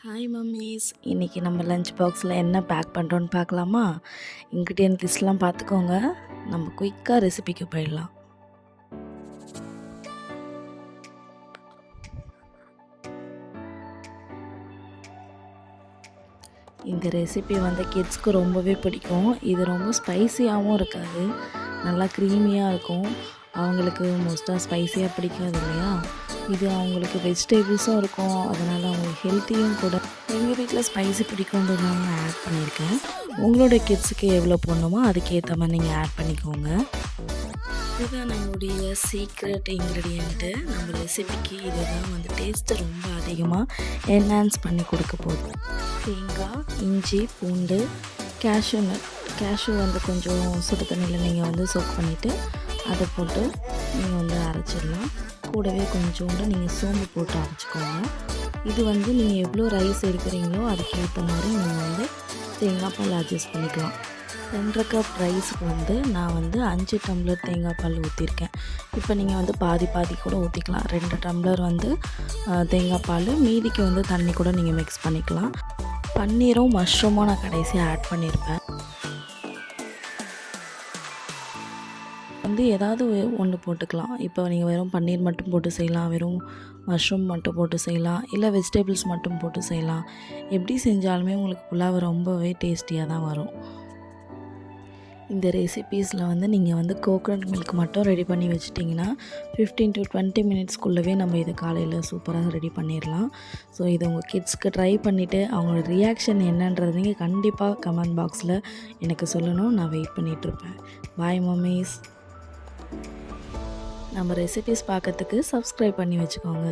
Hi mummies, இன்றைக்கி நம்ம lunch பாக்ஸில் என்ன பேக் பண்ணுறோன்னு பார்க்கலாமா? இன்க்ரீடியன்ட் லிஸ்ட்லாம் பார்த்துக்கோங்க. நம்ம குயிக்காக ரெசிபிக்கு போயிடலாம். இந்த ரெசிபி கிட்ஸ்க்கு ரொம்பவே பிடிக்கும். இது ரொம்ப ஸ்பைசியாகவும் இருக்காது, நல்லா க்ரீமியாக இருக்கும். அவங்களுக்கு மோஸ்ட்டாக ஸ்பைசியாக பிடிக்காது இல்லையா? இது அவங்களுக்கு வெஜிடபிள்ஸும் இருக்கும், அதனால் அவங்களுக்கு ஹெல்த்தியும் கூட. எங்கள் வீட்டில் ஸ்பைசி பிடிக்குன்றதுனால நான் ஆட் பண்ணியிருக்கேன். உங்களோட கிட்ஸுக்கு எவ்வளோ போடணுமோ அதுக்கேற்ற மாதிரி நீங்கள் ஆட் பண்ணிக்கோங்க. இதுதான் நம்மளுடைய சீக்ரெட் இன்க்ரீடியண்ட்டு. நம்ம ரெசிபிக்கு இதுதான் டேஸ்ட்டு ரொம்ப அதிகமாக என்ஹான்ஸ் பண்ணி கொடுக்க போகுது. தேங்காய், இஞ்சி, பூண்டு, கேஷ்யூ நட். கேஷ்யூ கொஞ்சம் சுடு தண்ணியில் நீங்கள் சோக் பண்ணிவிட்டு அதை போட்டு நீங்கள் அரைச்சிடலாம். கூடவே கொஞ்சோண்டு நீங்கள் சோம்பு போட்டு அரைச்சிக்கோங்க. இது நீங்கள் எவ்வளோ ரைஸ் எடுக்கிறீங்களோ அதுக்கேற்ற மாதிரி நீங்கள் தேங்காய் பால் அட்ஜஸ்ட் பண்ணிக்கலாம். 2 கப் ரைஸுக்கு நான் 5 டம்ளர் தேங்காய் பால் ஊற்றிருக்கேன். இப்போ நீங்கள் பாதி பாதி கூட ஊற்றிக்கலாம். 2 டம்ளர் தேங்காய் பால், மீதிக்கு தண்ணி கூட நீங்கள் மிக்ஸ் பண்ணிக்கலாம். பன்னீரும் மஷ்ரூமும் நான் கடைசியாக ஆட் பண்ணியிருப்பேன். ஏதாவது ஒன்று போட்டுக்கலாம். இப்போ நீங்கள் வெறும் பன்னீர் மட்டும் போட்டு செய்யலாம், வெறும் மஷ்ரூம் மட்டும் போட்டு செய்யலாம், இல்லை வெஜிடபிள்ஸ் மட்டும் போட்டு செய்யலாம். எப்படி செஞ்சாலுமே உங்களுக்கு புலாவ் ரொம்பவே டேஸ்டியாக தான் வரும். இந்த ரெசிபீஸில் நீங்கள் கோகோனட் மில்க் மட்டும் ரெடி பண்ணி வச்சிட்டிங்கன்னா 15 to 20 மினிட்ஸ்க்குள்ளவே நம்ம இது காலையில் சூப்பராக ரெடி பண்ணிடலாம். ஸோ இது உங்கள் கிட்ஸ்க்கு ட்ரை பண்ணிவிட்டு அவங்களோட ரியாக்ஷன் என்னன்றது நீங்கள் கண்டிப்பாக கமெண்ட் பாக்ஸில் எனக்கு சொல்லணும். நான் வெயிட் பண்ணிகிட்ருப்பேன். பாய் மம்மீஸ். நம்ம ரெசிபீஸ் பார்க்கறதுக்கு சப்ஸ்கிரைப் பண்ணி வச்சுக்கோங்க.